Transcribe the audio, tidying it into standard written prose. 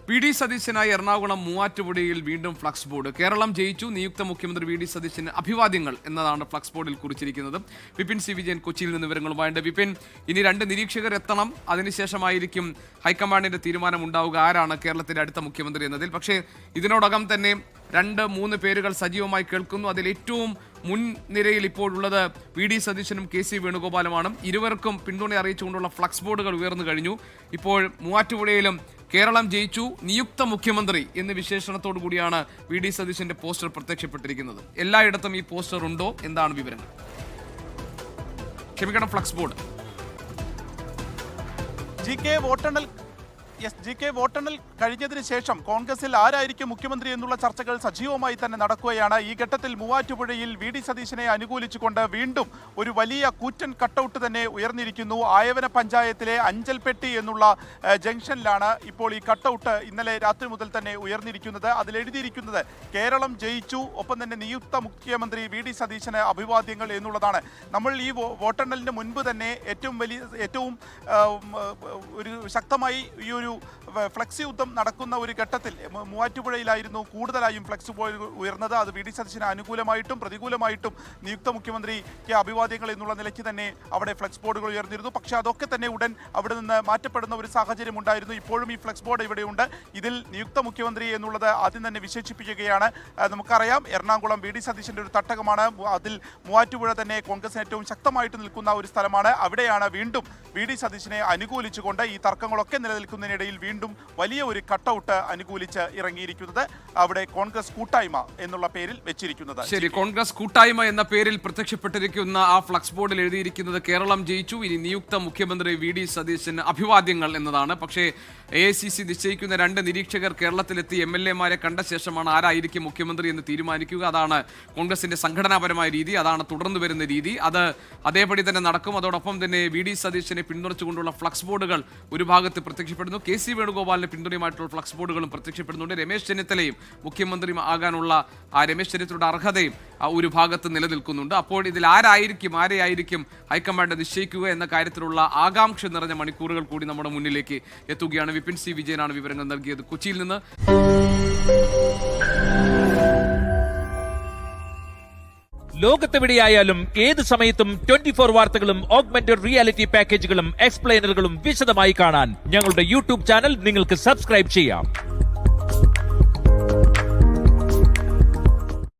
V D സതീശനായി Ernakulam മൂവാറ്റുപുഴയിൽ വീണ്ടും flex board. Keralam ജയിച്ചു, നിയുക്ത മുഖ്യമന്ത്രി വി ഡി സതീശന് അഭിവാദ്യങ്ങൾ എന്നതാണ് ഫ്ലക്സ് ബോർഡിൽ കുറിച്ചിരിക്കുന്നത്. വിപിൻ സി വിജയൻ കൊച്ചിയിൽ നിന്ന് വിവരങ്ങളുമായുണ്ട്. വിപിൻ, ഇനി 2 നിരീക്ഷകർ എത്തണം, അതിനുശേഷമായിരിക്കും ഹൈക്കമാൻഡിന്റെ തീരുമാനം ഉണ്ടാവുക ആരാണ് കേരളത്തിന്റെ അടുത്ത മുഖ്യമന്ത്രി എന്നതിൽ. പക്ഷേ ഇതിനോടകം തന്നെ 2-3 പേരുകൾ സജീവമായി കേൾക്കുന്നു. അതിൽ ഏറ്റവും മുൻനിരയിൽ ഇപ്പോഴുള്ളത് വി ഡി സതീശനും കെ സി വേണുഗോപാലുമാണ്. ഇരുവർക്കും പിന്തുണ അറിയിച്ചുകൊണ്ടുള്ള ഫ്ലക്സ് ബോർഡുകൾ ഉയർന്നു കഴിഞ്ഞു. ഇപ്പോൾ മൂവാറ്റുപുഴയിലും കേരളം ജയിച്ചു, നിയുക്ത മുഖ്യമന്ത്രി എന്ന വിശേഷണത്തോടു കൂടിയാണ് വി ഡി സതീശന്റെ പോസ്റ്റർ പ്രത്യക്ഷപ്പെട്ടിരിക്കുന്നത്. എല്ലായിടത്തും ഈ പോസ്റ്റർ ഉണ്ടോ? എന്താണ് വിവരങ്ങൾ? ക്ഷമിക്കണം, ഫ്ലക്സ് ബോർഡ്. ജി കെ വോട്ടെണ്ണൽ കഴിഞ്ഞതിന് ശേഷം കോൺഗ്രസിൽ ആരായിരിക്കും മുഖ്യമന്ത്രി എന്നുള്ള ചർച്ചകൾ സജീവമായി തന്നെ നടക്കുകയാണ്. ഈ ഘട്ടത്തിൽ മൂവാറ്റുപുഴയിൽ വി ഡി സതീശനെ അനുകൂലിച്ചുകൊണ്ട് വീണ്ടും ഒരു വലിയ കൂറ്റൻ കട്ടൗട്ട് തന്നെ ഉയർന്നിരിക്കുന്നു. ആയവന പഞ്ചായത്തിലെ അഞ്ചൽപ്പെട്ടി എന്നുള്ള ജംഗ്ഷനിലാണ് ഇപ്പോൾ ഈ കട്ടൗട്ട് ഇന്നലെ രാത്രി മുതൽ തന്നെ ഉയർന്നിരിക്കുന്നത്. അതിലെഴുതിയിരിക്കുന്നത് കേരളം ജയിച്ചു, ഒപ്പം തന്നെ നിയുക്ത മുഖ്യമന്ത്രി വി ഡി സതീശന് അഭിവാദ്യങ്ങൾ എന്നുള്ളതാണ്. നമ്മൾ ഈ വോട്ടെണ്ണലിന് മുൻപ് തന്നെ ഏറ്റവും ഒരു ശക്തമായി ഈ ഒരു ഫ്ലക്സ് യുദ്ധം നടക്കുന്ന ഒരു ഘട്ടത്തിൽ മൂവാറ്റുപുഴയിലായിരുന്നു കൂടുതലായും ഫ്ലക്സ് ബോർഡ് ഉയർന്നത്. അത് വി ഡി സതീശന് അനുകൂലമായിട്ടും പ്രതികൂലമായിട്ടും നിയുക്ത മുഖ്യമന്ത്രിക്ക് അഭിവാദ്യങ്ങൾ എന്നുള്ള നിലയ്ക്ക് തന്നെ അവിടെ ഫ്ലക്സ് ബോർഡുകൾ ഉയർന്നിരുന്നു. പക്ഷേ അതൊക്കെ തന്നെ ഉടൻ അവിടെ നിന്ന് മാറ്റപ്പെടുന്ന ഒരു സാഹചര്യം ഉണ്ടായിരുന്നു. ഇപ്പോഴും ഈ ഫ്ലക്സ് ബോർഡ് ഇവിടെയുണ്ട്. ഇതിൽ നിയുക്ത മുഖ്യമന്ത്രി എന്നുള്ളത് ആദ്യം തന്നെ വിശേഷിപ്പിക്കുകയാണ്. നമുക്കറിയാം, എറണാകുളം വി ഡി സതീശന്റെ ഒരു തട്ടകമാണ്. അതിൽ മൂവാറ്റുപുഴ തന്നെ കോൺഗ്രസിന് ഏറ്റവും ശക്തമായിട്ട് നിൽക്കുന്ന ഒരു സ്ഥലമാണ്. അവിടെയാണ് വീണ്ടും വി ഡി സതീശനെ അനുകൂലിച്ചുകൊണ്ട് ഈ തർക്കങ്ങളൊക്കെ നിലനിൽക്കുന്നതിനിടയിൽ വീണ്ടും വലിയ ഒരു കട്ടൗട്ട് അനുകൂലിച്ച് ഇറങ്ങിയിരിക്കുന്നത്. അവിടെ കോൺഗ്രസ് കൂട്ടായ്മ എന്നുള്ള പേരിൽ വെച്ചിരിക്കുന്നത്. ശരി, കോൺഗ്രസ് കൂട്ടായ്മ എന്ന പേരിൽ പ്രത്യക്ഷപ്പെട്ടിരിക്കുന്ന ആ ഫ്ലക്സ് ബോർഡിൽ എഴുതിയിരിക്കുന്നത് കേരളം ജയിച്ചു, ഇനി നിയുക്ത മുഖ്യമന്ത്രി വി ഡി സതീശന് അഭിവാദ്യങ്ങൾ എന്നതാണ്. പക്ഷേ AICC നിശ്ചയിക്കുന്ന 2 നിരീക്ഷകർ കേരളത്തിലെത്തി MLA-മാരെ കണ്ട ശേഷമാണ് ആരായിരിക്കും മുഖ്യമന്ത്രി എന്ന് തീരുമാനിക്കുക. അതാണ് കോൺഗ്രസിന്റെ സംഘടനാപരമായ രീതി, അതാണ് തുടർന്നു വരുന്ന രീതി. അത് അതേപടി തന്നെ നടക്കും. അതോടൊപ്പം തന്നെ വി ഡി സതീശനെ പിന്തുണച്ചുകൊണ്ടുള്ള ഫ്ലക്സ് ബോർഡുകൾ ഒരു ഭാഗത്ത് പ്രത്യക്ഷപ്പെടുന്നു. കെ സി വേണുഗോപാലിന് പിന്തുണയുമായിട്ടുള്ള ഫ്ലക്സ് ബോർഡുകളും പ്രത്യക്ഷപ്പെടുന്നുണ്ട്. രമേശ് ചെന്നിത്തലയും മുഖ്യമന്ത്രി ആകാനുള്ള രമേശ് ചെന്നിത്തലയുടെ അർഹതയും ഒരു ഭാഗത്ത് നിലനിൽക്കുന്നുണ്ട്. അപ്പോൾ ഇതിൽ ആരെയായിരിക്കും ഹൈക്കമാൻഡ് നിശ്ചയിക്കുക എന്ന കാര്യത്തിലുള്ള ആകാംക്ഷ നിറഞ്ഞ മണിക്കൂറുകൾ കൂടി നമ്മുടെ മുന്നിലേക്ക് എത്തുകയാണ്. വിപിൻ സി വിജയനാണ് വിവരങ്ങൾ നൽകിയത് കൊച്ചിയിൽ നിന്ന്. ലോകത്തെവിടെയായാലും ഏത് സമയത്തും 24 വാർത്തകളും ഓഗ്മെന്റഡ് റിയാലിറ്റി പാക്കേജുകളും എക്സ്പ്ലെയിനറുകളും വിശദമായി കാണാൻ ഞങ്ങളുടെ യൂട്യൂബ് ചാനൽ നിങ്ങൾക്ക് സബ്സ്ക്രൈബ് ചെയ്യാം.